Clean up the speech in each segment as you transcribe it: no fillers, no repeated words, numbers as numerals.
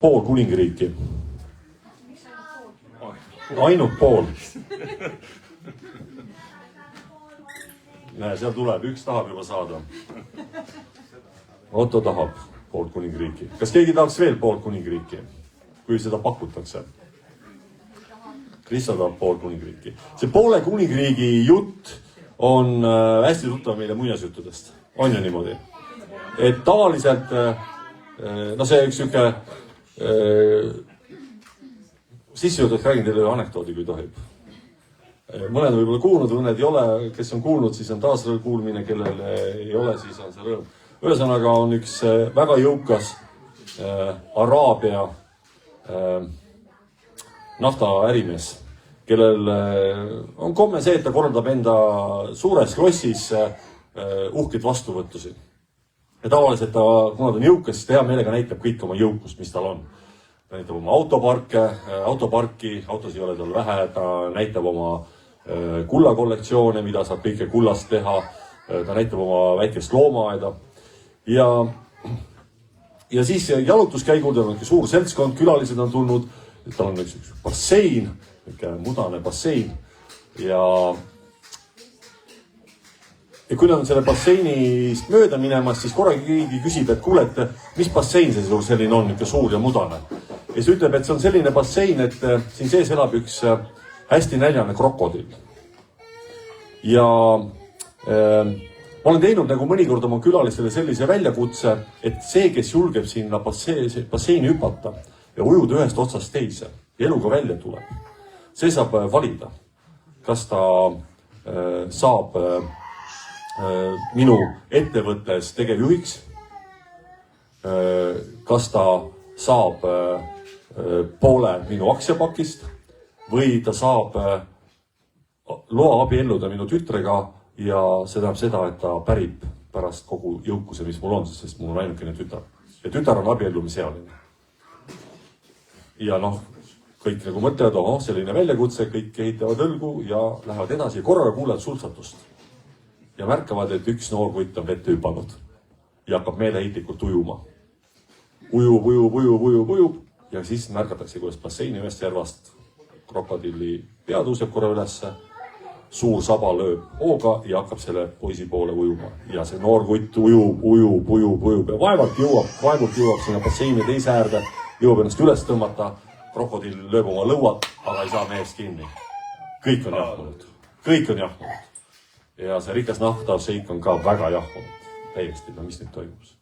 pool kuningriiki. Ainult pool. Näe, seal tuleb, üks tahab juba saada. Otto tahab pool kuningriiki. Kas keegi tahaks veel pool kuningriiki, kui seda pakutakse? Kristo tahab pool kuningriiki. See poole kuningriigi jutt on hästi tuttav meile muinasjuttudest. On ju niimoodi? Et tavaliselt, no see üks siuke sissejuhatuseks räägin teile anekdoodi, kui tohib. Mõned on võib-olla kuulnud, mõned ei ole. Kes on kuulnud, siis on taas kuulmine, kellel ei ole, siis on see rõõm. Ühesõnaga on üks väga jõukas Araabia naftaärimees, kellel on komme see, et ta korraldab enda suures klossis uhkeid vastuvõttusi. Ja tavaliselt ta, kuna ta on jõukas, siis ta hea meelega näitab kõik oma jõukust, mis tal on. Ta näitab oma autoparki, autos ei ole tal vähe, ta näitab oma kullakollektsioone, mida saab kõike kullast teha, ta näitab oma väikest loomaaeda. Ja siis jalutuskäigud on suur seltskond, külalised on tulnud, tal on üks bassein, mudane bassein ja kui nad on selle basseinist mööda minemas, siis korra keegi küsib, et kuule, et mis bassein see sul selline on, niisugune suur ja mudane. Ja siis ütleb, et see on selline bassein, et siin sees elab üks hästi näljane krokodil. Ja ma olen teinud nagu mõnikord oma külalistele sellise väljakutse, et see, kes julgeb sinna basseini hüpata ja ujuda ühest otsast teise ja eluga välja tuleb, see saab valida, kas ta saab minu ettevõttes tegevjuhiks, kas ta saab poole minu aktsiapakist või ta saab loa abielluda minu tütrega ja see tähendab seda, et ta pärib pärast kogu jõukuse, mis mul on, sest mul on ainukene tütar. Ja tütar on abiellumisealine. Ja noh, kõik nagu mõtlevad, selline väljakutse, kõik ehitavad õlgu ja lähevad edasi ja korraga kuulevad sultsatust. Ja märkavad, et üks noor kutt on vette hüpanud ja hakkab meeleheitlikult ujuma. Ujub ja siis märgatakse, kuidas basseini ühest järvast krokodilli pea tõuseb korra ülesse, suur saba lööb hooga ja hakkab selle poisi poole ujuma. Ja see noor kutt ujub ja vaevalt jõuab sinna basseini teise äärde, jõuab ennast üles tõmmata, krokodill lööb oma lõuad, aga ei saa mehest kinni. Kõik on jahmunud. Ja see rikas naftav seik on ka väga jahmunud. Täiesti, mis nüüd toimus.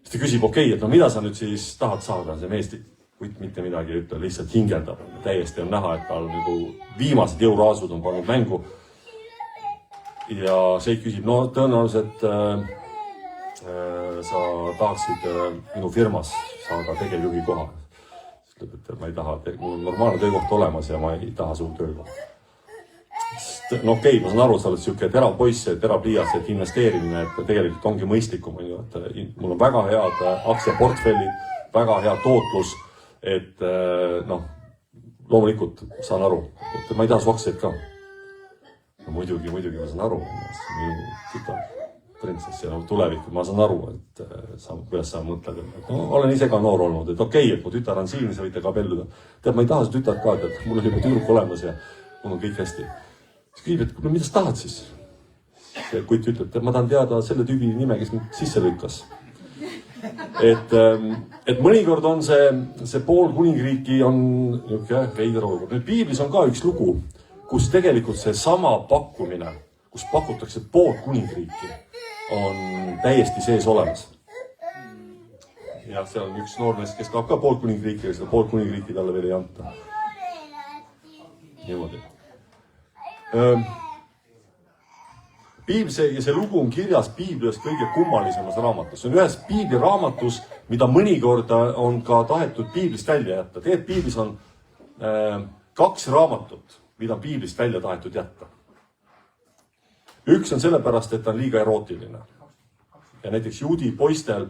Siis ta küsib, et mida sa nüüd siis tahad saada? See mees kutt mitte midagi ei ütle, lihtsalt hingeldab. Täiesti on näha, et tal nagu viimased jõuraasud on pannud mängu. Ja seik küsib, tõenäoliselt sa tahaksid minu firmas saada tegevjuhi koha. Ütleb, et ma ei taha, mul on normaalne töökoht olemas ja ma ei taha suur töökoht. No okei, ma saan aru, sa oled siuke terav poiss, terav pliiats, et investeerimine, et tegelikult ongi mõistlikum. Mul on väga head aktsiaportfellid, väga hea tootlus, et loomulikult saan aru, et ma ei taha su aktsiaid ka. No muidugi ma saan aru, minu tütar printsess ja tulevikku, ma saan aru, et kuidas sa mõtled. Olen ise ka noor olnud, et okei, et mu tütar on siin, sa võite ka belluda. Tead, ma ei taha su tütart ka, et mul on juba tüdruk olemas ja mul on kõik hästi. Siis küsib, et mida sa tahad siis? See kutt ütleb, et ma tahan teada selle tüübi nime, kes mind sisse lükkas. Et mõnikord on see pool kuningriiki on veider olukord. Nüüd piiblis on ka üks lugu, kus tegelikult see sama pakkumine, kus pakutakse pool kuningriiki, on täiesti sees olemas. Ja seal on üks noormees, kes tahab ka pool kuningriiki ja seda pool kuningriiki talle veel ei anta. Niimoodi. See lugu on kirjas piiblias kõige kummalisemas raamatus. See on ühes piibli raamatus, mida mõnikord on ka tahetud piiblist välja jätta. Tegelikult piiblis on 2 raamatut, mida on piiblist välja tahetud jätta. Üks on sellepärast, et ta on liiga erootiline. Ja näiteks juudi poistel,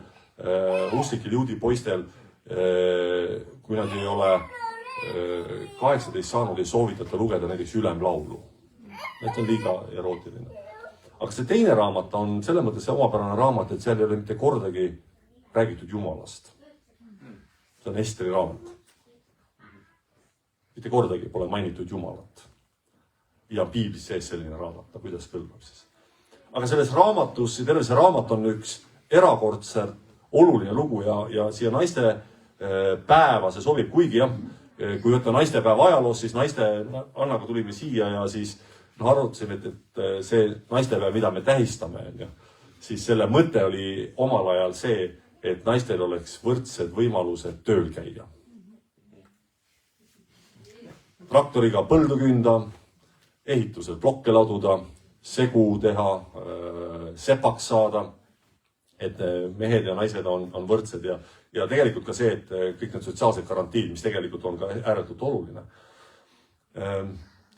usklikel juudi poistel, kui nad ei ole 18 saanud, ei soovitata lugeda näiteks ülemlaulu. Et on liiga erootiline. Aga see teine raamat on selles mõttes see omapärane raamat, et seal ei ole mitte kordagi räägitud Jumalast. see on Esteri raamat. Mitte kordagi pole mainitud Jumalat. Ja piiblis sees selline raamat, kuidas kõlbab siis. Aga selles raamatus, terve see raamat on üks erakordselt oluline lugu ja siia naiste päeva see sobib, kuigi jah, kui võtta naistepäeva ajaloos, siis Annaga tulime siia ja siis arvutasime, et see naistepäev, mida me tähistame, siis selle mõte oli omal ajal see, et naistel oleks võrdsed võimalused tööl käia. Traktoriga põldu künda, ehitusel plokke laduda, segu teha, sepaks saada, et mehed ja naised on võrdsed ja tegelikult ka see, et kõik need sotsiaalsed garantiid, mis tegelikult on ka ääretult oluline.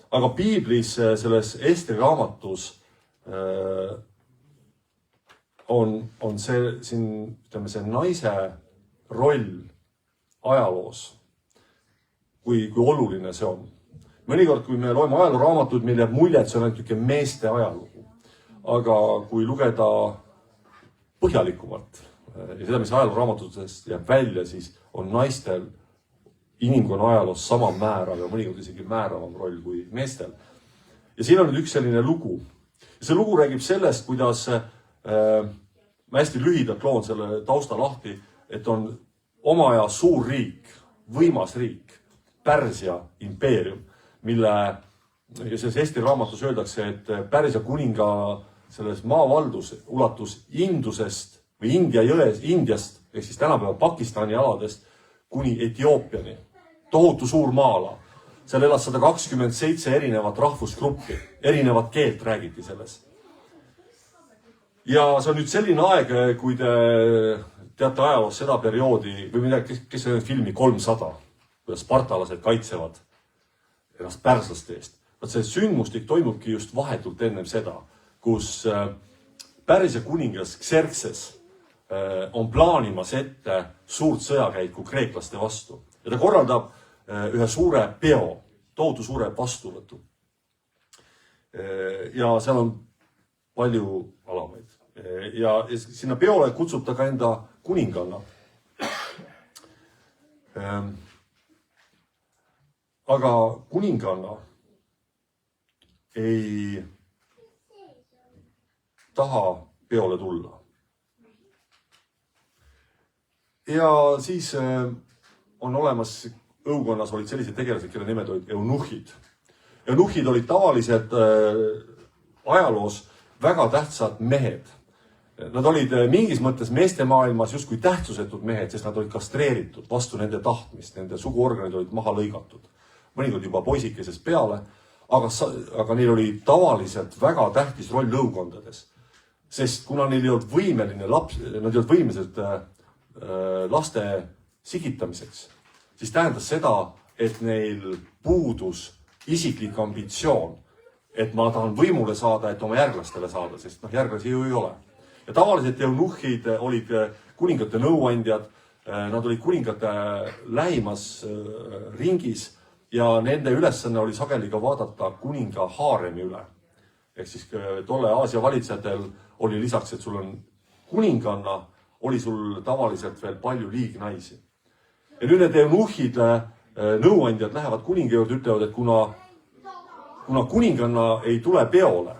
Aga piiblis selles Esteri raamatus on see, ütleme, see naise roll ajaloos, kui oluline see on. Mõnikord, kui me loeme ajalooraamatud, meil jääb mulje, et see on ainult meeste ajalugu. Aga kui lugeda põhjalikumalt ja seda, mis ajalooraamatutest jääb välja, siis on naistel inimkonna ajaloos sama määrav ja mõnikord isegi määravam roll kui meestel. Ja siin on nüüd üks selline lugu. See lugu räägib sellest, kuidas ma hästi lühidalt loon selle tausta lahti, et on oma aja suur riik, võimas riik, Pärsia impeerium, mille selles Esteri raamatus öeldakse, et Pärsia kuninga selles maavaldus ulatus Indusest või India jões, Indiast, ehk siis tänapäeva Pakistani aladest kuni Etioopiani. Tohutu suur maala. Seal elas 127 erinevat rahvusgruppi, erinevat keelt räägiti selles. Ja see on nüüd selline aeg, kui te teate ajaloos seda perioodi, või midagi, kes on filmi 300, kuidas spartalased kaitsevad ennast pärslaste eest. See sündmustik toimubki just vahetult ennem seda, kus Pärsia kuningas Xerxes on plaanimas ette suurt sõjakäiku kreeklaste vastu. Ja ta korraldab ühe suure peo, tohutu suure vastuvõtu. Ja seal on palju alamaid. Ja sinna peole kutsub ta ka enda kuninganna. Aga kuninganna ei taha peole tulla. Ja siis on olemas, õukonnas olid sellised tegelased, kelle nimed olid eunuhid. Eunuhid olid tavaliselt ajaloos väga tähtsad mehed. Nad olid mingis mõttes meeste maailmas justkui tähtsusetud mehed, sest nad olid kastreeritud vastu nende tahtmist, nende suguorganid olid maha lõigatud. Mõnikord juba poisikesest peale, aga neil oli tavaliselt väga tähtis roll õukondades. Sest kuna neil ei olnud võimeline laps, nad ei olnud võimelised laste sigitamiseks, siis tähendas seda, et neil puudus isiklik ambitsioon, et ma tahan võimule saada, et oma järglastele saada, sest järglasi ju ei ole. Ja tavaliselt eunuhid olid kuningate nõuandjad, nad olid kuningate lähimas ringis ja nende ülesanne oli sageli ka vaadata kuninga haaremi üle. Ehk siis tolle Aasia valitsejatel oli lisaks, et sul on kuninganna, oli sul tavaliselt veel palju liignaisi. Ja nüüd need eunuhid, nõuandjad lähevad kuninga juurde, ütlevad, et kuna kuninganna ei tule peole,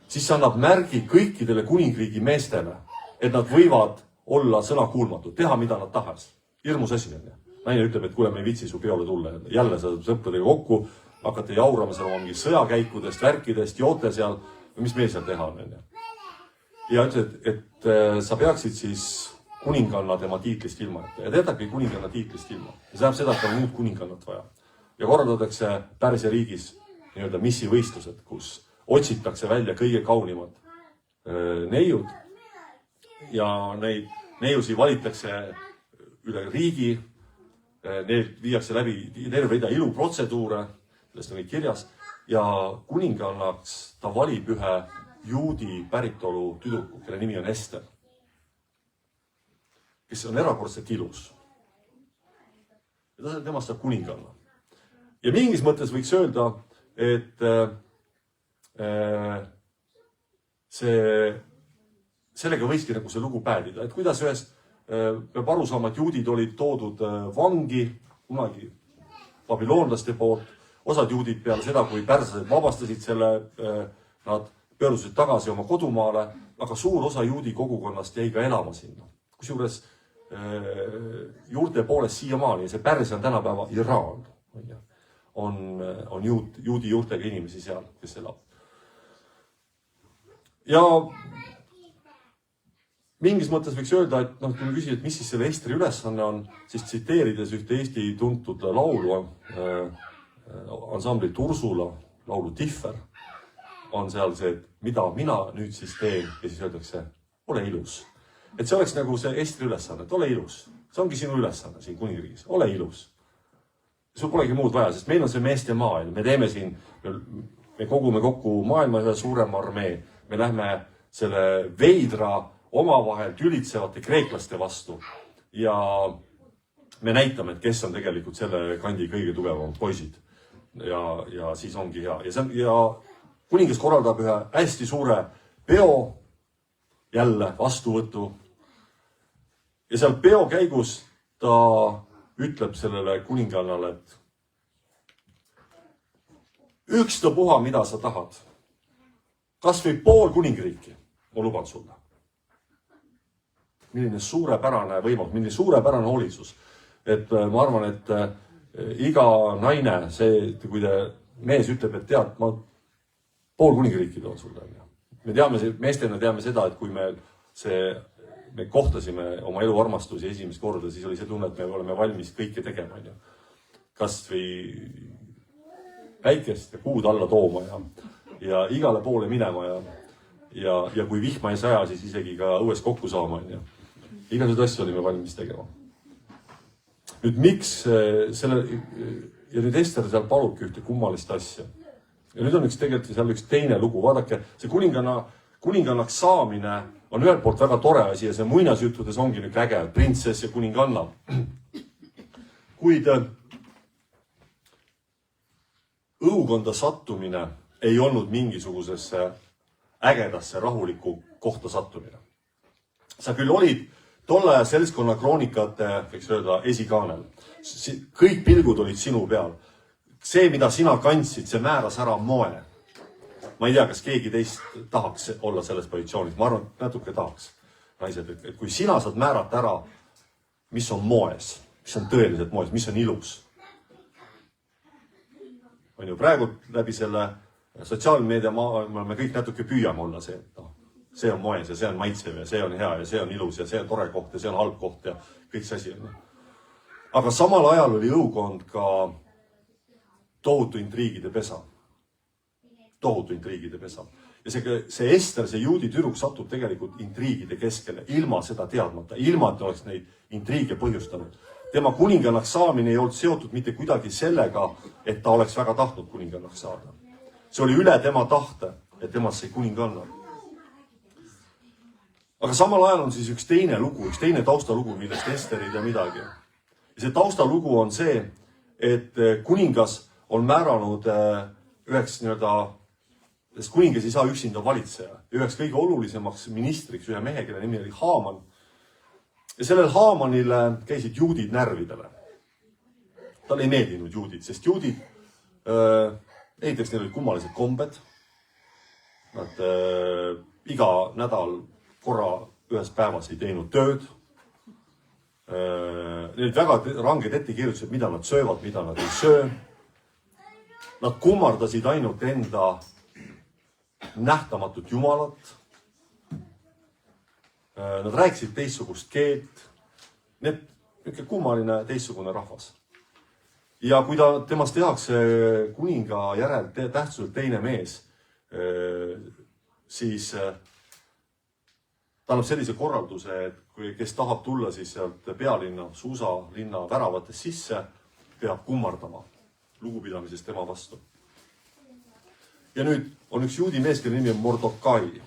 siis see annab märgi kõikidele kuningriigi meestele, et nad võivad olla sõnakuulmatud, teha mida nad tahas. Hirmus asi on. Naine ütleb, et kuule, me ei vitsi su peole tulla. Jälle sa sõpradega kokku, hakkate jaurama seal oma mingi sõjakäikudest, värkidest, joote seal, mis meil seal teha on. Ja ütled, et sa peaksid siis kuninganna tema tiitlist ilma. Ja teatagi kuninganna tiitlist ilma. Ja see tähendab seda, et on uut kuningannat vaja. Ja korraldatakse Pärsia riigis nii-öelda missivõistlused, kus otsitakse välja kõige kaunimad neiud ja neid neiusi valitakse üle riigi, need viiakse läbi terve rida iluprotseduure, millest on kõik kirjas, ja kuningannaks ta valib ühe juudi päritolu tüdruku, kelle nimi on Ester, kes on erakordselt ilus. Ja temast saab kuninganna. Ja mingis mõttes võiks öelda, et sellega võiski nagu see lugu päädida, et kuidas ühest peab aru saama, et juudid olid toodud vangi kunagi babiloonlaste poolt. Osad juudid peale seda, kui pärslased vabastasid selle, nad pöördusid tagasi oma kodumaale, aga suur osa juudi kogukonnast jäi ka elama sinna. Kusjuures juurte poolest siiamaani, see Pärsia on tänapäeva Iraan, on juudi juurtega inimesi seal, kes elab. Ja mingis mõttes võiks öelda, et kui me küsida, et mis siis selle Esteri ülesanne on, siis tsiteerides ühte Eesti tuntud laulu, ansambli Tursula, laulu Tiffer, on seal see, et mida mina nüüd siis teen ja siis öeldakse, ole ilus. Et see oleks nagu see Esteri ülesanne, et ole ilus. See ongi sinu ülesanne siin kuningriigis, ole ilus. Sul polegi muud vaja, sest meil on see meeste maailm, me teeme siin, me kogume kokku maailma ühe suurema armee, me lähme selle veidra omavahel tülitsevate kreeklaste vastu ja me näitame, et kes on tegelikult selle kandi kõige tugevamad poisid. Ja siis ongi hea. Ja kuningas korraldab ühe hästi suure peo, jälle vastuvõtu. Ja seal peo käigus ta ütleb sellele kuningannale, et ükstapuha, mida sa tahad. Kas või pool kuningriiki, ma luban sulle. Milline suurepärane võimalus, milline suurepärane hoolisus. Et ma arvan, et iga naine, kui mees ütleb, et tead, ma pool kuningriiki toon sulle. Me teame, meestena teame seda, et kui me kohtasime oma elu armastusi esimest korda, siis oli see tunne, et me oleme valmis kõike tegema. Kas või päikest ja kuud alla tooma ja igale poole minema ja kui vihma ei saja, siis isegi ka õues kokku saama. Igasugused asju olime valmis tegema. Nüüd miks selle, ja nüüd Ester seal palubki ühte kummalist asja. Ja nüüd on tegelikult seal üks teine lugu. Vaadake, see kuningannaks saamine on ühelt poolt väga tore asi ja see muinasjuttudes ongi nüüd äge, printsess ja kuninganna. Kuid õukonda sattumine ei olnud mingisugusesse ägedasse rahulikku kohta sattumine. Sa küll olid tolle seltskonna kroonikate, võiks öelda, esikaanel. Kõik pilgud olid sinu peal. See, mida sina kandsid, see määras ära moe. Ma ei tea, kas keegi teist tahaks olla selles positsioonis. Ma arvan, et natuke tahaks. Naised, et kui sina saad määrata ära, mis on moes, mis on tõeliselt moes, mis on ilus. On ju, praegu läbi selle sotsiaalmeedia me kõik natuke püüame olla see, et see on moes ja see on maitsev ja see on hea ja see on ilus ja see on tore koht ja see on halb koht ja kõik see asi on. Aga samal ajal oli õukond ka tohutu intriigide pesa. Tohutu intriigide pesa. Ja see Ester, see juudi tüdruk satub tegelikult intriigide keskele, ilma seda teadmata, ilma et oleks neid intriige põhjustanud. Tema kuningannaks saamine ei olnud seotud mitte kuidagi sellega, et ta oleks väga tahtnud kuningannaks saada. See oli üle tema tahte, et temast sai kuninganna. Aga samal ajal on siis üks teine lugu, üks teine taustalugu, millest Ester ei tea midagi. Ja see taustalugu on see, et kuningas on määranud üheks sest kuningas ei saa üksinda valitseja. Üheks kõige olulisemaks ministriks ühe mehe, kelle nimi oli Haaman. Ja sellel Haamanile käisid juudid närvidele. Tal ei meeldinud juudid, sest juudid, näiteks neil olid kummalised kombed. Nad iga nädal korra ühes päevas ei teinud tööd. Neil olid väga ranged ettekirjutused, mida nad söövad, mida nad ei söö. Nad kummardasid ainult enda nähtamatut jumalat. Nad rääkisid teistsugust keelt. Need kummaline teistsugune rahvas. Ja kui temast tehakse kuninga järel tähtsuselt teine mees, siis ta annab sellise korralduse, et kes tahab tulla siis sealt pealinna, Suusalinna väravatest sisse, peab kummardama lugupidamisest tema vastu. Ja nüüd on üks juudi mees, kelle nimi on Mordokai,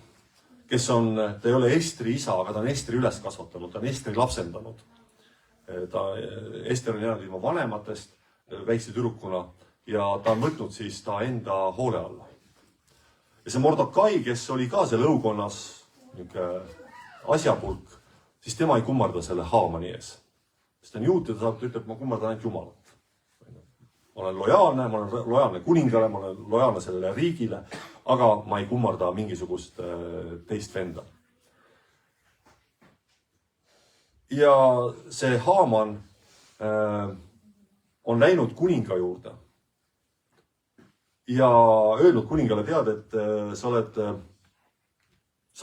kes ta ei ole Estri isa, aga ta on Estri üles kasvatanud, ta on Estri lapsendanud. Ester on jäänud ilma vanematest väikse tüdrukuna ja ta on võtnud siis ta enda hoole alla. Ja see Mordokai, kes oli ka seal õukonnas asjapulk, siis tema ei kummarda selle Haamani ees. Sest ta on juut ja ta ütleb, ma kummardan ainult Jumalat. Ma olen lojaalne kuningale, ma olen lojaalne sellele riigile, aga ma ei kummarda mingisugust teist venda. Ja see Haaman on läinud kuninga juurde ja öelnud kuningale tead, et sa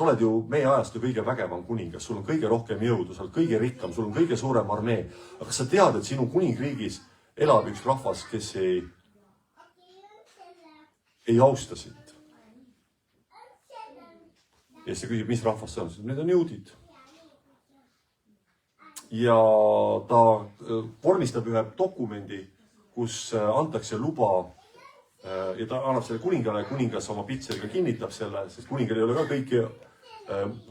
oled ju meie ajast ju kõige vägevam kuningas, sul on kõige rohkem jõudu, sa oled kõige rikkam, sul on kõige suurem armee. Aga sa tead, et sinu kuningriigis elab üks rahvas, kes ei austa sind. Ja siis ta küsib, mis rahvas see on? Need on juudid. Ja ta vormistab ühe dokumendi, kus antakse luba ja ta annab selle kuningale, kuningas oma pitseriga kinnitab selle, sest kuningal ei ole ka kõiki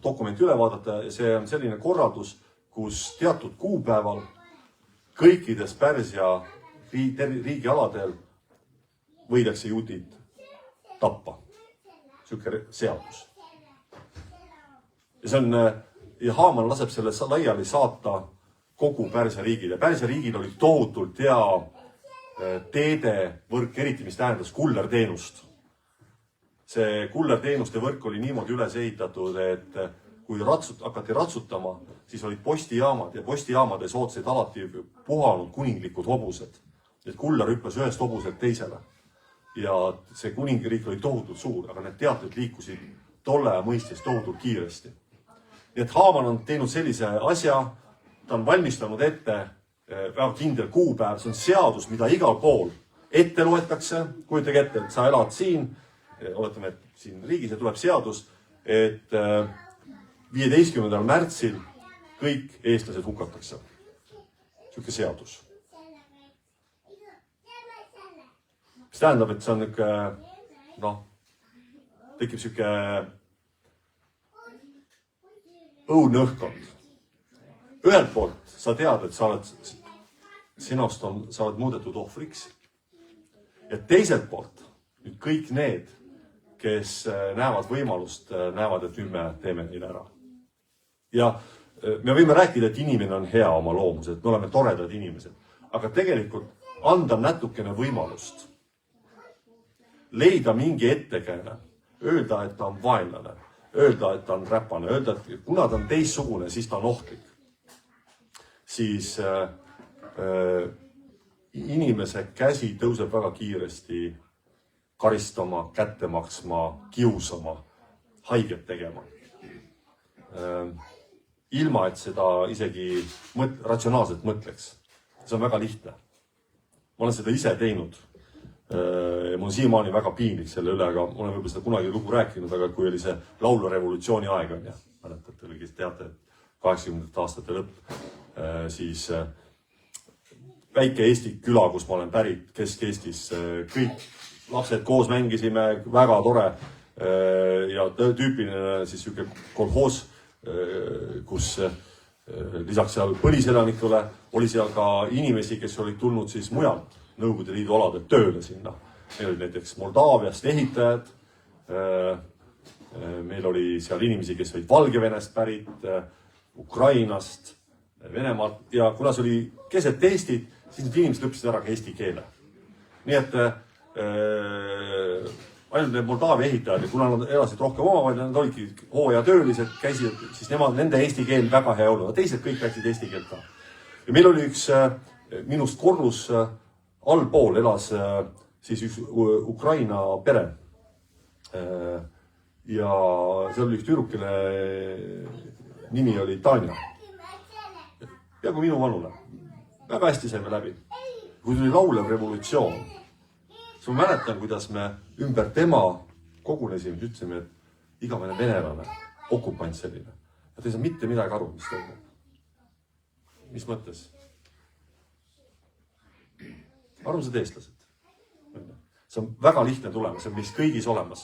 dokumenti üle vaadata ja see on selline korraldus, kus teatud kuupäeval kõikides Pärsia riigialadel võidakse juudid tappa. Siuke seadus. Ja see on ja Haaman laseb selle laiali saata kogu Pärsia riigile. Pärsia riigil oli tohutult hea teedevõrk, eriti mis tähendas kullerteenust. See kullerteenuste võrk oli niimoodi üles ehitatud, et kui hakati ratsutama, siis olid postijaamad ja postijaamades ootasid alati puhanud kuninglikud hobused. Et kuller hüppas ühest hobuselt teisele. Ja see kuningriik oli tohutult suur, aga need teatud liikusid tolle ja mõistis tohutult kiiresti. Nii et Haaman on teinud sellise asja, ta on valmistanud ette väga kindel kuupäev, see on seadus, mida igal pool ette loetakse, kujutage ette, et sa elad siin, oletame, et siin riigis ja tuleb seadus, et 15. märtsil kõik eestlased hukatakse. Siuke seadus. Mis tähendab, et see on tekib siuke õunõhkond. Ühelt poolt sa tead, et sa oled muudetud ohvriks. Ja teiselt poolt nüüd kõik need, kes näevad võimalust, näevad, et nüüd me teeme neile ära. Ja me võime rääkida, et inimene on hea oma loomused, me oleme toredad inimesed. Aga tegelikult anda natukene võimalust. Leida mingi ettekääne, öelda, et ta on vaenlane, öelda, et ta on räpane, öelda, et kuna ta on teistsugune, siis ta on ohtlik. Siis inimese käsi tõuseb väga kiiresti karistama, kätte maksma, kiusama, haiget tegema. Ilma, et seda isegi ratsionaalselt mõtleks. See on väga lihtne. Ma olen seda ise teinud. Mul on siiamaani väga piinlik selle üle, aga ma olen võib-olla seda kunagi lugu rääkinud, aga kui oli see laulurevolutsiooni aeg on ja mäletate, kes teate, 80. aastate lõpp, siis väike Eesti küla, kus ma olen pärit, Kesk-Eestis, kõik lapsed koos mängisime, väga tore ja tüüpiline siis siuke kolhoos, kus lisaks seal põliselanikule oli seal ka inimesi, kes olid tulnud siis mujalt Nõukogude Liidu aladelt tööle sinna. Meil oli näiteks Moldaaviast ehitajad, meil oli seal inimesi, kes olid Valgevenest pärit, Ukrainast, Venemaalt ja kuna see oli keset Eestit, siis need inimesed õppisid ära ka eesti keele. Nii et ainult need Moldaavia ehitajad ja kuna nad elasid rohkem omavaid, nad olidki hooajatöölised, käisid, siis nende eesti keel väga hea olnud, teised kõik rääkisid eesti keelt ka. Ja meil oli üks minust korrus allpool elas siis üks Ukraina pere. Ja seal oli üks tüdrukile nimi oli Tanja. Peaaegu minu vanune. Väga hästi saime läbi. Kui tuli laulev revolutsioon, siis ma mäletan, kuidas me ümber tema kogunesime, ütlesime, et igavene venelane, okupant selline. Ja ta ei saa mitte midagi aru, mis toimub. Mis mõttes? Armsad eestlased. See on väga lihtne tulemus, see on meist kõigis olemas.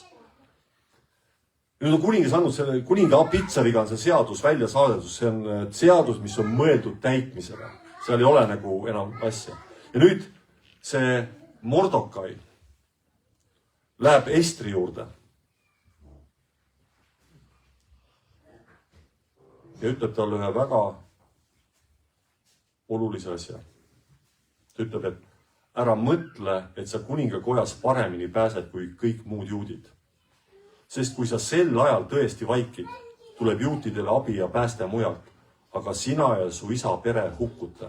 Nüüd on kuningas andnud selle, kuninga pitsariga on see seadus välja saadetud, see on seadus, mis on mõeldud täitmisele. Seal ei ole nagu enam asja. Ja nüüd see Mordokai läheb Estri juurde. ja ütleb talle ühe väga olulise asja. Ta ütleb, et ära mõtle, et sa kuningakojas paremini pääsed kui kõik muud juudid. Sest kui sa sel ajal tõesti vaikid, tuleb juutidele abi ja pääste mujalt, aga sina ja su isa pere hukkute.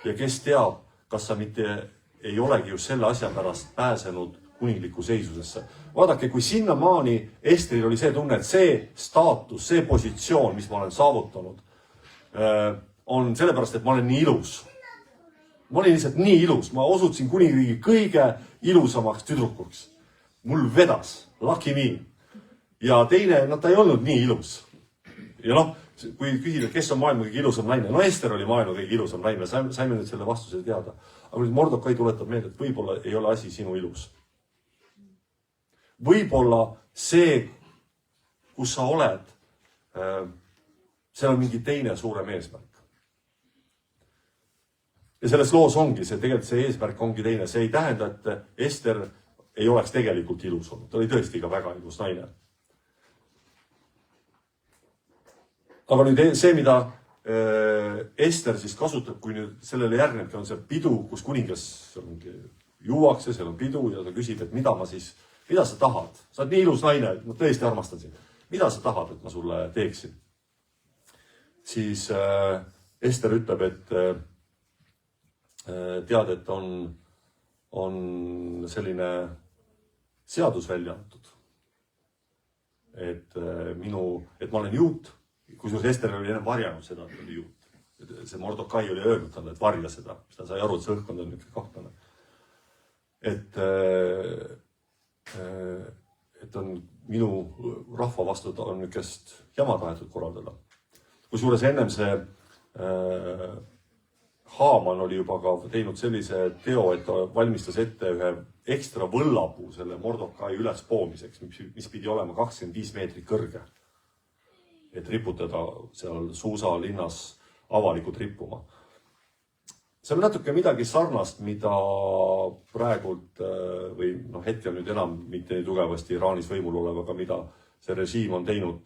Ja kes teab, kas sa mitte ei olegi just selle asja pärast pääsenud kuningliku seisusesse. Vaadake, kui sinnamaani Estril oli see tunne, et see staatus, see positsioon, mis ma olen saavutanud, on sellepärast, et ma olen nii ilus. Ma olin lihtsalt nii ilus. Ma osutasin kuningriigi kõige ilusamaks tüdrukuks. Mul vedas, lucky me. Ja teine, ta ei olnud nii ilus. Ja kui küsida, kes on maailma kõige ilusam naine, Ester oli maailma kõige ilusam naine, saime nüüd selle vastuse teada. Aga nüüd Mordokai tuletab meelde, et võib-olla ei ole asi sinu ilus. Võib-olla see, kus sa oled, seal on mingi teine suurem eesmärk. Ja selles loos ongi see, tegelikult see eesmärk ongi teine. See ei tähenda, et Ester ei oleks tegelikult ilus olnud. Ta oli tõesti ka väga ilus naine. Aga nüüd see, mida Ester siis kasutab, kui nüüd sellele järgnebki, on see pidu, kus kuningas juuakse, seal on pidu ja ta küsib, et mida sa tahad? Sa oled nii ilus naine, ma tõesti armastan sind. Mida sa tahad, et ma sulle teeksin? Siis Ester ütleb, et tead, et on selline seadus välja antud. Et ma olen juut, kusjuures Ester oli enne varjanud seda, et oli juut. See Mordokai oli öelnud talle, et varja seda. Ta sai aru, et see õhkkond on niisugune kahtlane. Et on minu rahva vastu on niisugust jama tahetud korraldada. Kusjuures ennem see Haaman oli juba ka teinud sellise teo, et ta valmistas ette ühe ekstra võllapuu selle Mordokai ülespoomiseks, mis pidi olema 25 meetrit kõrge. Et riputada seal Suusa linnas avalikult rippuma. See on natuke midagi sarnast, mida praegult või hetkel nüüd enam mitte nii tugevasti Iraanis võimul oleva, aga mida see režiim on teinud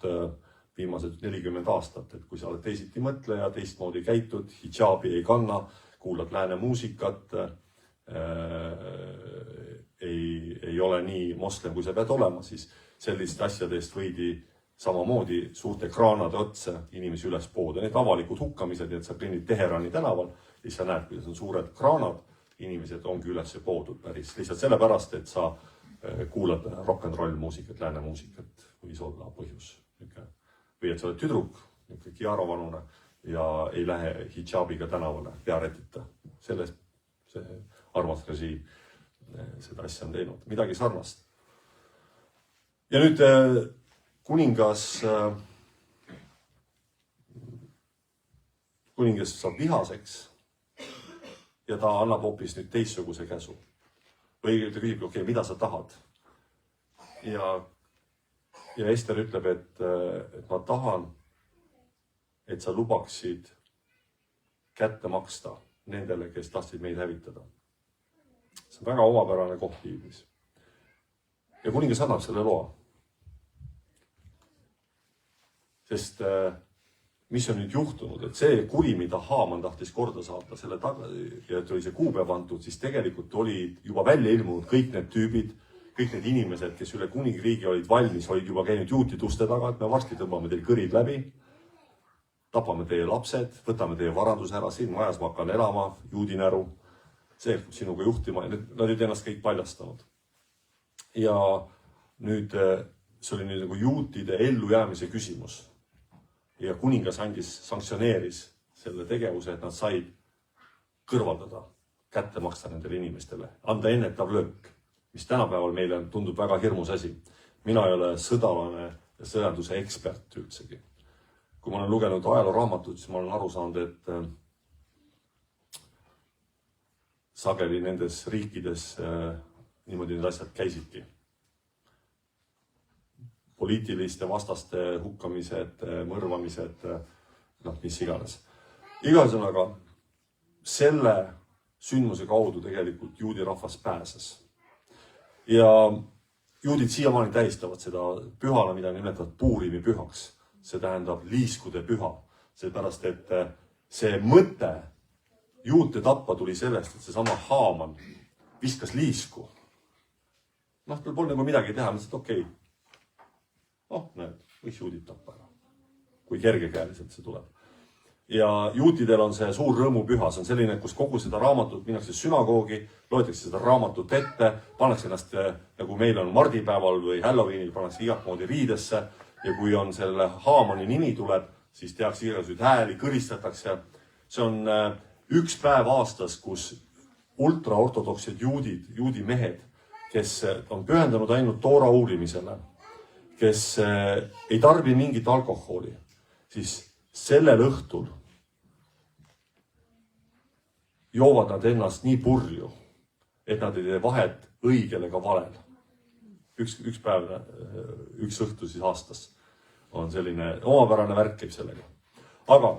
viimased 40 aastat, et kui sa oled teisiti mõtleja, teistmoodi käitud, hidžaabi ei kanna, kuulad lääne muusikat, ei ole nii moslem, kui sa pead olema, siis sellist asjadest võidi samamoodi suurte kraanade otsa inimesi üles pooda. Need avalikud hukkamised, et sa kõnnid Teherani tänaval ja sa näed, kuidas on suured kraanad, inimesed ongi üles poodud päris. Lihtsalt sellepärast, et sa kuulad rock and roll muusikat, lääne muusikat, võis olla põhjus. Või et sa oled tüdruk, Kiara-vanune ja ei lähe hidžaabiga tänavale pearetita. Sellest see armas režiim seda asja on teinud. Midagi sarnast. Ja nüüd kuningas saab vihaseks ja ta annab hoopis nüüd teistsuguse käsu. Või ta küsib, okei, mida sa tahad? Ja Ester ütleb, et ma tahan, et sa lubaksid kätte maksta nendele, kes tahtsid meid hävitada. See on väga omapärane koht piiblis. Ja kuningas annab selle loa. Sest mis on nüüd juhtunud, et see kuri, mida Haaman tahtis korda saata selle taga, ja et oli see kuupäev antud, siis tegelikult oli juba välja ilmunud kõik need tüübid, kõik need inimesed, kes üle kuningriigi olid valmis, olid juba käinud juutide uste taga, et me varsti tõmbame teil kõrid läbi, tapame teie lapsed, võtame teie varanduse ära, siin majas ma hakkan elama, juudinäru, see sinuga juhtima, nad olid ennast kõik paljastanud. Ja nüüd see oli nüüd nagu juutide ellujäämise küsimus. Ja kuningas sanktsioneeris selle tegevuse, et nad said kõrvaldada, kätte maksta nendele inimestele, anda ennetav löök, mis tänapäeval meile tundub väga hirmus asi. Mina ei ole sõdalane ja sõjanduse ekspert üldsegi. Kui ma olen lugenud ajalooraamatut, siis ma olen aru saanud, et sageli nendes riikides niimoodi need asjad käisidki. Poliitiliste vastaste hukkamised, mõrvamised, mis iganes. Igasõnaga, selle sündmuse kaudu tegelikult juudi rahvas pääses. Ja juudid siiamaani tähistavad seda pühana, mida nimetatud Puurimi pühaks. see tähendab liiskude püha. Seepärast, et see mõte juute tappa tuli sellest, et seesama Haaman viskas liisku. Tal polnud nagu midagi teha, mõtlesin, et okei. Näed, võiks juudid tappa ära. Kui kergekäeliselt see tuleb. Ja juutidel on see suur rõõmupüha. See on selline, kus kogu seda raamatut minnakse sünagoogi, loetakse seda raamatut ette, pannakse ennast, nagu meil on mardipäeval või Halloweenil, pannakse igat moodi riidesse. Ja kui on selle Haamani nimi tuleb, siis tehakse igasuguseid hääli, kõristatakse. See on üks päev aastas, kus ultraortodoksed juudi mehed, kes on pühendanud ainult toora uurimisele, kes ei tarbi mingit alkoholi, siis sellel õhtul joovad nad ennast nii purju, et nad ei tee vahet õigel ega valel. Üks päev, üks õhtu siis aastas on selline omapärane värk käib sellega. Aga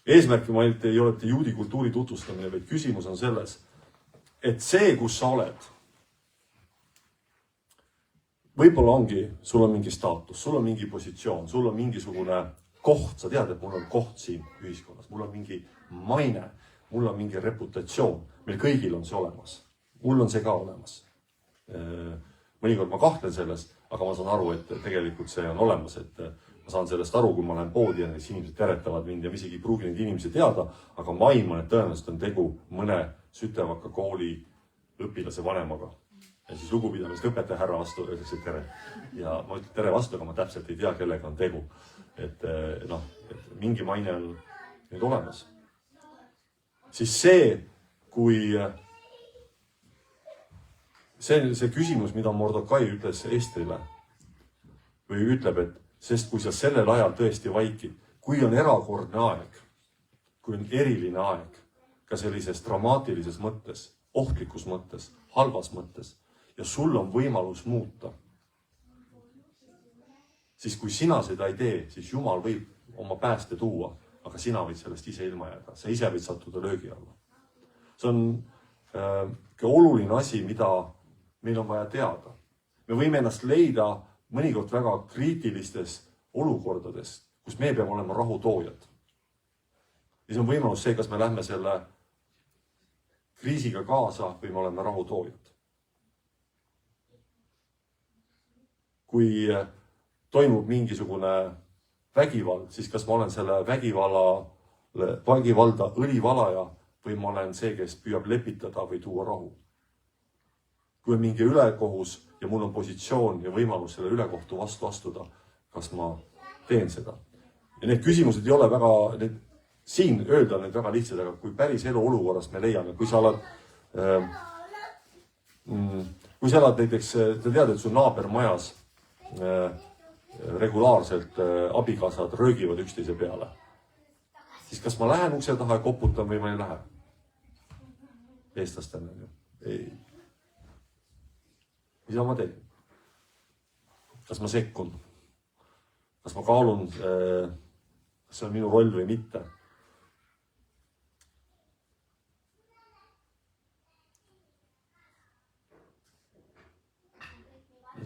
eesmärk ei ole juudi kultuuri tutvustamine, vaid küsimus on selles, et see, kus sa oled, võib-olla ongi, sul on mingi staatus, sul on mingi positsioon, sul on mingisugune koht, sa tead, et mul on koht siin ühiskonnas, mul on mingi maine, mul on mingi reputatsioon, meil kõigil on see olemas. Mul on see ka olemas. Mõnikord ma kahtlen selles, aga ma saan aru, et tegelikult see on olemas, et ma saan sellest aru, kui ma lähen poodi ja need inimesed teretavad mind ja ma isegi ei pruugi neid inimesi teada, aga ma aiman, et tõenäoliselt on tegu mõne Sütevaka kooli õpilase vanemaga. Ja siis lugupidamist õpetaja härra vastu öeldakse tere. Ja ma ütlen tere vastu, aga ma täpselt ei tea, kellega on tegu. Et mingi maine on nüüd olemas. Siis see, kui see küsimus, mida Mordokai ütles Estrile või ütleb, et sest kui sa sellel ajal tõesti vaikid, kui on erakordne aeg, kui on eriline aeg, ka sellises dramaatilises mõttes, ohtlikus mõttes, halvas mõttes, ja sul on võimalus muuta, siis kui sina seda ei tee, siis Jumal võib oma pääste tuua, aga sina võid sellest ise ilma jääda. Sa ise võid sattuda löögi alla. See on oluline asi, mida meil on vaja teada. Me võime ennast leida mõnikord väga kriitilistes olukordades, kus me peame olema rahutoojad. Ja see on võimalus see, kas me lähme selle kriisiga kaasa või me oleme rahutoojad. Kui toimub mingisugune vägivald, siis kas ma olen selle vägivalda õlivalaja või ma olen see, kes püüab lepitada või tuua rahu. Kui on mingi ülekohus ja mul on positsioon ja võimalus selle ülekohtu vastu astuda, kas ma teen seda. Ja need küsimused ei ole väga, siin öelda need väga lihtsad, aga kui päris elu olukorras me leiame, kui sa oled näiteks, sa tead, et su naabermajas regulaarselt abikaasad röögivad üksteise peale, siis kas ma lähen ukse taha ja koputan või ma ei lähe? Eestlastena. Ei. Mida ma teen? Kas ma sekkun? Kas ma kaalun, kas see on minu roll või mitte?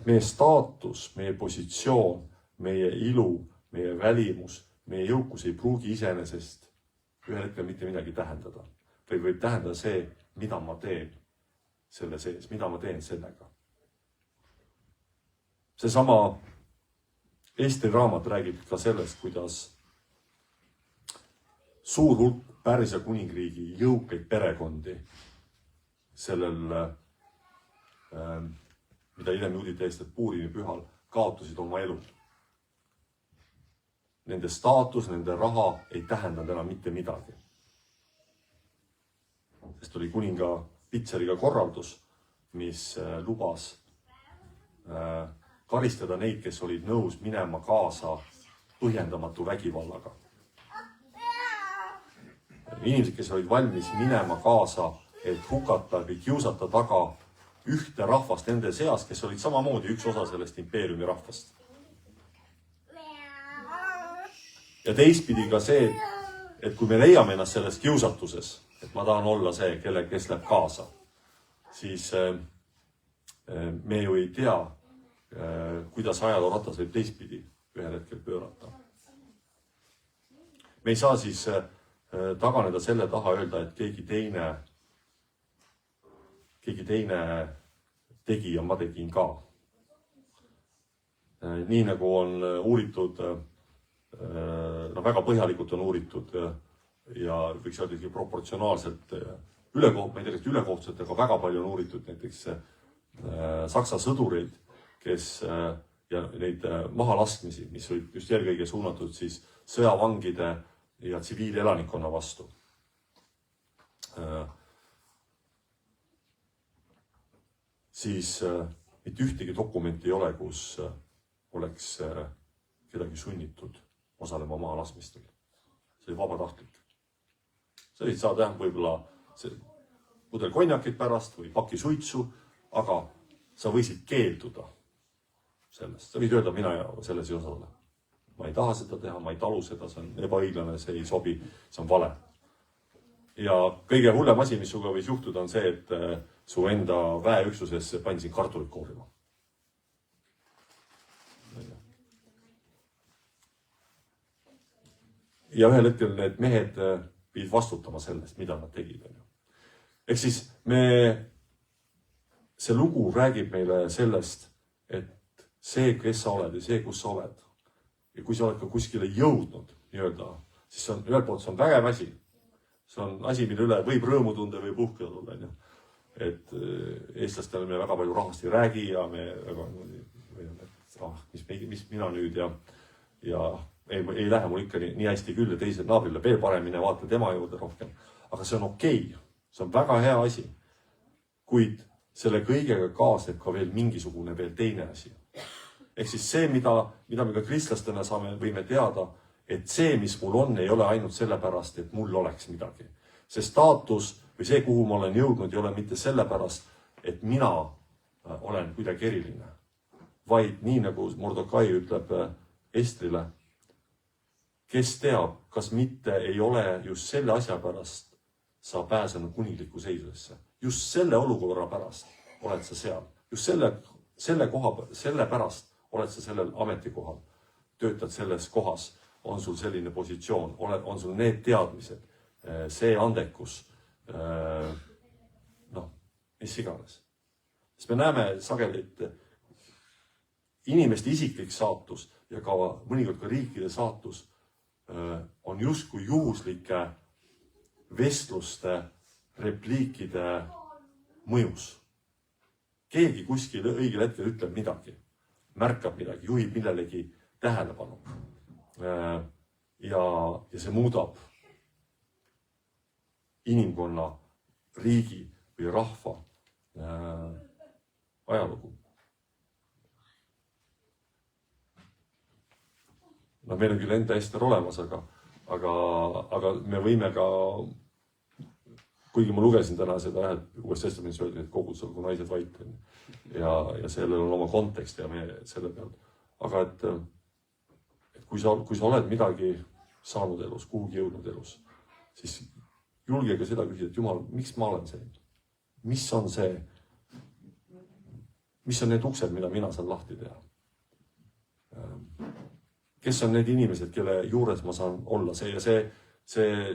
Meie staatus, meie positsioon, meie ilu, meie välimus, meie jõukus ei pruugi iseenesest ühel hetkel mitte midagi tähendada. Või võib tähendada see, mida ma teen selle sees, mida ma teen sellega. Seesama Eesti raamat räägib ka sellest, kuidas suur hulk Pärsia kuningriigi jõukaid perekondi sellel mida hiljem juudid eestlased Puurimi pühal kaotasid oma elu. Nende staatus, nende raha ei tähendanud enam mitte midagi. Sest oli kuninga Pitseriga korraldus, mis lubas karistada neid, kes olid nõus minema kaasa põhjendamatu vägivallaga. Inimesed, kes olid valmis minema kaasa, et hukata või kiusata taga ühte rahvast nende seas, kes olid samamoodi üks osa sellest impeeriumi rahvast. Ja teistpidi ka see, et kui me leiame ennast selles kiusatuses, et ma tahan olla see, kes läheb kaasa, siis me ju ei tea, kuidas ajaloo ratas võib teistpidi ühel hetkel pöörata. me ei saa siis taganeda selle taha öelda, et keegi teine tegi ja ma tegin ka. Nii nagu on uuritud, väga põhjalikult on uuritud ja võiks öelda proportsionaalselt ülekohtselt, aga väga palju on uuritud näiteks Saksa sõdureid, kes ja neid mahalaskmisi, mis olid just eelkõige suunatud siis sõjavangide ja tsiviilelanikkonna vastu. Siis mitte ühtegi dokumenti ei ole, kus oleks kedagi sunnitud osalema mahalaskmistel. See oli vabatahtlik. Sa võid saada võib-olla pudel konjakit pärast või paki suitsu, aga sa võisid keelduda sellest. Sa võid öelda, mina selles ei osale. Ma ei taha seda teha, ma ei talu seda, see on ebaõiglane, see ei sobi, see on vale. Ja kõige hullem asi, mis suga võis juhtuda, on see, et su enda väeüksusesse pandi kartulit koorima. Ja ühel hetkel need mehed pidid vastutama sellest, mida nad tegid. Ehk siis see lugu räägib meile sellest, et see, kes sa oled ja see, kus sa oled. Ja kui sa oled ka kuskile jõudnud, siis ühelt poolt see on vägev asi. See on asi, mille üle võib rõõmu tunde või puhkeda tulla. Et eestlastele me väga palju rahvast ei räägi ja mis mina nüüd ja ei lähe mul ikka nii hästi küll ja teised naabrile veel paremini vaata tema juurde rohkem. Aga see on okei. See on väga hea asi. Kuid selle kõigega kaasneb ka veel mingisugune veel teine asi. Ehk siis see, mida me ka kristlastena võime teada, et see, mis mul on, ei ole ainult sellepärast, et mul oleks midagi. See staatus või see, kuhu ma olen jõudnud, ei ole mitte sellepärast, et mina olen kuidagi eriline. Vaid nii, nagu Mordokai ütleb Estrile, kes teab, kas mitte ei ole just selle asja pärast sa pääsenud kuningliku seisusesse. Just selle olukorra pärast oled sa seal. Just selle pärast oled sa sellel ametikohal. Töötad selles kohas. On sul selline positsioon. On sul need teadmised. See andekus. Mis iganes. Sest me näeme sageli, et inimeste isiklik saatus ja ka mõnikord ka riikide saatus on justkui juhuslike vestluste, repliikide mõjus. Keegi kuskil õigel hetkel ütleb midagi, märkab midagi, juhib millelegi tähelepanu. Ja see muudab inimkonna, riigi või rahva ajalugu. Meil on küll enda Ester olemas, aga me võime ka, kuigi ma lugesin täna seda, et Uues Testamendis öeldi, et kogud olgu naised vait ja sellel on oma kontekst ja me selle peal. Aga et kui sa oled midagi saanud elus, kuhugi jõudnud elus, siis julge ka seda küsida, et Jumal, miks ma olen see? Mis on see? Mis on need uksed, mida mina saan lahti teha? Kes on need inimesed, kelle juures ma saan olla? Ja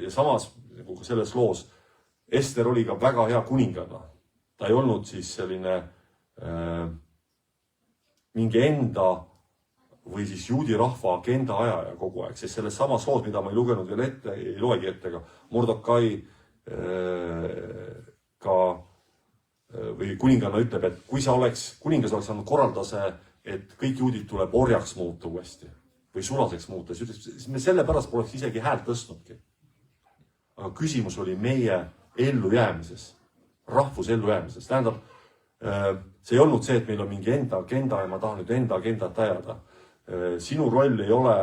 samas, nagu selles loos, Ester oli ka väga hea kuninganna. Ta ei olnud siis selline mingi enda või siis juudi rahva agenda ajaja kogu aeg. Sest selles samas loos, mida ma ei lugenud veel ette, ei loegi ette, aga Mordokai ka või kuninganna ütleb, et kui kuningas oleks saanud korraldase, et kõik juudid tuleb orjaks muuta uuesti või sulaseks muuta, siis me selle pärast poleks isegi häält tõstnudki. Aga küsimus oli meie ellujäämises, rahvuse ellujäämises. Tähendab, see ei olnud see, et meil on mingi enda agenda ja ma tahan nüüd enda agendat ajada. Sinu roll ei ole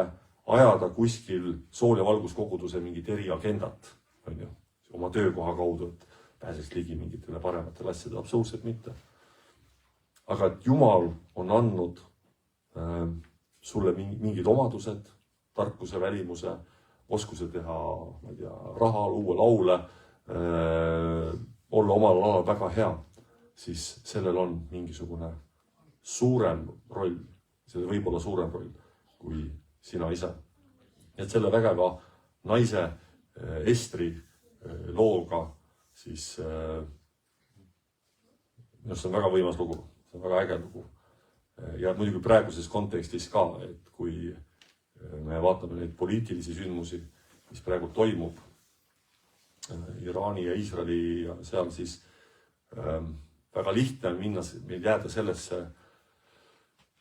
ajada kuskil sool- ja valguskoguduse mingit eriagendat, oma töökoha kaudu, et pääseks ligi mingitele parematele asjadele, absoluutselt mitte. Aga et Jumal on andnud sulle mingid omadused, tarkuse, välimuse, oskuse teha, raha, luua laule, olla omal alal väga hea, siis sellel on mingisugune suurem roll, see võib olla suurem roll kui sina ise. Et selle vägeva naise Estri looga, siis see on väga võimas lugu, see on väga äge lugu. Ja muidugi praeguses kontekstis ka, et kui me vaatame neid poliitilisi sündmusi, mis praegu toimub Iraani ja Iisraeli ja seal, siis väga lihtne on meil jääda sellesse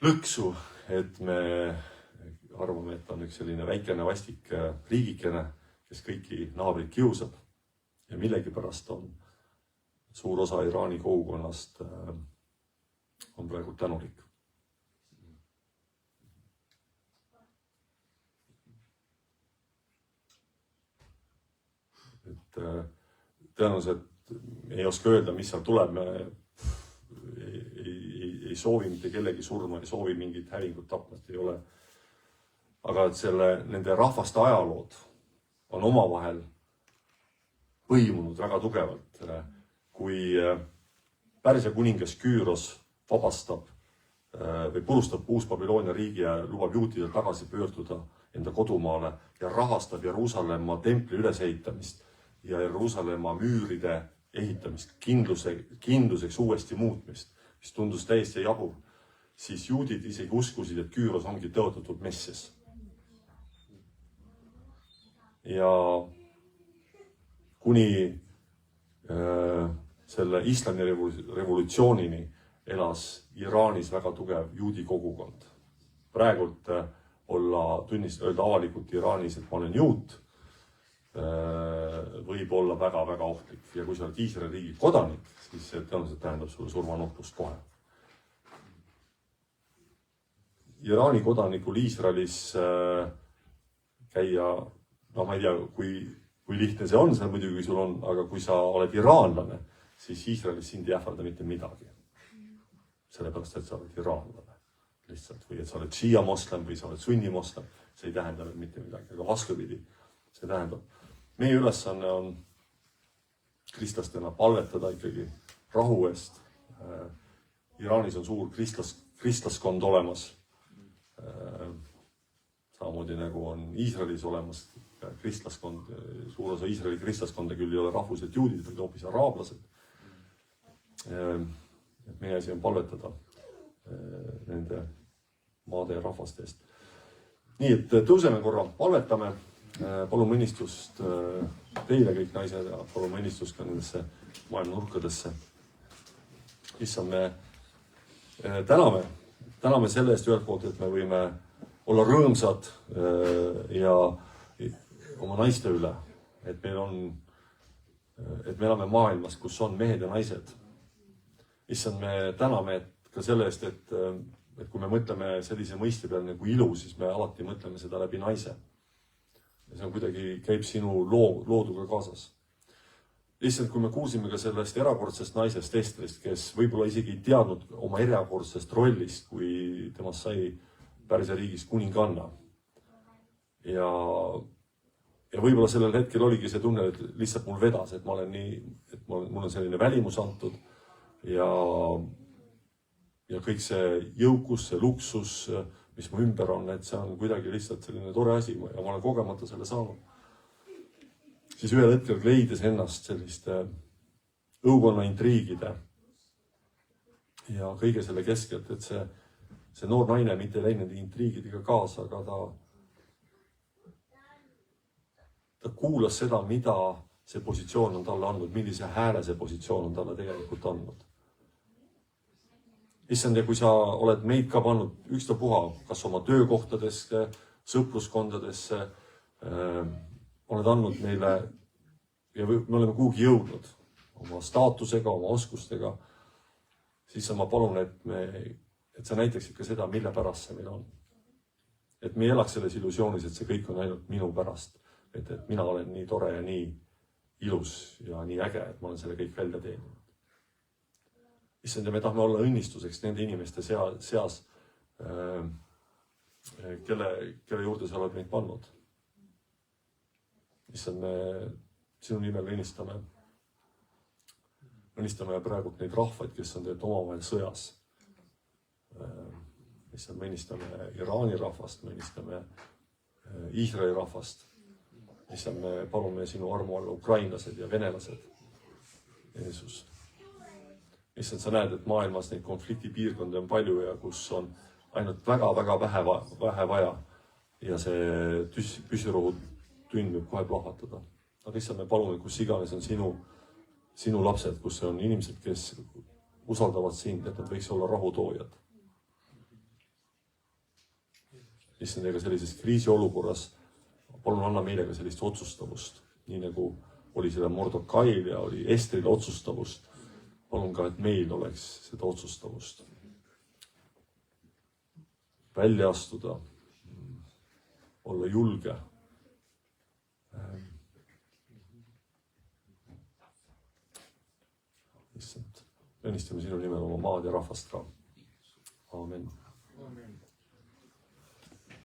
lõksu, et me arvame, et on üks selline väikene vastik riigikene, kes kõiki naabrid kiusab ja millegipärast on suur osa Iraani kogukonnast on praegu tänulik. Tõenäoliselt ei oska öelda, mis seal tuleb. Me ei soovi mitte kellegi surma, ei soovi mingit hävingut tapmast, ei ole. Aga et nende rahvaste ajalood on omavahel põimunud väga tugevalt. Kui Pärsia kuningas Küüros vabastab või purustab Uus-Babyloonia riigi ja lubab juutidel tagasi pöörduda enda kodumaale ja rahastab Jeruusalemma templi ülesehitamist ja Jeruusalemma müüride ehitamist, kindluseks uuesti muutmist, mis tundus täiesti jabur, siis juudid isegi uskusid, et Küüros ongi tõotatud Messias. Ja kuni selle islami revolutsioonini elas Iraanis väga tugev juudi kogukond. Praegult öelda avalikult Iraanis, et ma olen juut, võib olla väga-väga ohtlik. Ja kui sa oled Iisraeli riigi kodanik, siis see tõenäoliselt tähendab sulle surmanuhtlust kohe. Iraani kodanikul Iisraelis käia, ma ei tea, kui lihtne see on, see muidugi sul on, aga kui sa oled iraanlane, siis Iisraelis sind ei ähvarda mitte midagi. Sellepärast, et sa oled iraanlane lihtsalt, või et sa oled šiia moslem või sa oled sunni moslem, see ei tähenda mitte midagi, aga vastupidi, see tähendab. Meie ülesanne on kristlastena palvetada ikkagi rahu eest. Iraanis on suur kristlaskond olemas. Samamoodi nagu on Iisraelis olemas kristlaskond. Suur osa Iisraeli kristlaskonda küll ei ole rahvuselt juudid, vaid hoopis araablased. Meie asi on palvetada nende maade ja rahvaste eest. Nii, et tõuseme korra, palvetame. Palun mõnistust teile kõik naised ja palun mõnistust ka nendesse maailma nurkadesse. Issand, me täname selle eest ühelt poolt, et me võime olla rõõmsad ja oma naiste üle, et me elame maailmas, kus on mehed ja naised. Issand, me täname ka selle eest, et kui me mõtleme sellise mõiste peal nagu ilu, siis me alati mõtleme seda läbi naise. Ja see on kuidagi, käib sinu looduga kaasas. Lihtsalt, kui me kuulsime ka sellest erakordsest naisest Estrist, kes võib-olla isegi ei teadnud oma erakordsest rollist, kui temast sai Pärsia riigis kuninganna. Ja võib-olla sellel hetkel oligi see tunne, et lihtsalt mul vedas, et ma olen nii, et mul on selline välimus antud ja kõik see jõukus, see luksus, mis mu ümber on, et see on kuidagi lihtsalt selline tore asi ja ma olen kogemata selle saanud. Siis ühel hetkel leides ennast selliste õukonna intriigide ja kõige selle keskelt, et see noor naine mitte ei läinud intriigidega kaasa, aga ta kuulas seda, mida see positsioon on talle andnud, millise hääle see positsioon on talle tegelikult andnud. Issand, ja kui sa oled meid ka pannud ükstapuha, kas oma töökohtadesse, sõpruskondadesse, oled andnud meile ja me oleme kuhugi jõudnud oma staatusega, oma oskustega, siis ma palun, et sa näitaksid ka seda, mille pärast see meil on. Et me ei elaks selles illusioonis, et see kõik on ainult minu pärast. Et mina olen nii tore ja nii ilus ja nii äge, et ma olen selle kõik välja teeninud. Issand, ja me tahame olla õnnistuseks nende inimeste seas, kelle juurde sa oled meid pannud. Issand, me sinu nimel õnnistame praegu neid rahvaid, kes on tegelikult omavahel sõjas. Issand, me õnnistame Iraani rahvast, me õnnistame Iisraeli rahvast. issand, me palume sinu armu alla ukrainlased ja venelased. Jeesus. Issand, sa näed, et maailmas neid konfliktipiirkondi on palju ja kus on ainult väga-väga vähe vaja. Ja see püsirohu tünn võib kohe plahvatada. Aga issand, me palume, kus iganes on sinu lapsed, kus on inimesed, kes usaldavad sind, et nad võiks olla rahutoojad. Issand, ega sellises kriisiolukorras palun anna meile ka sellist otsustavust, nii nagu oli seda Mordokail ja oli Estril otsustavust. Palun ka, et meil oleks seda otsustavust. Välja astuda, olla julge. Issand, õnnistame sinu nimel oma maad ja rahvast ka. Aamen.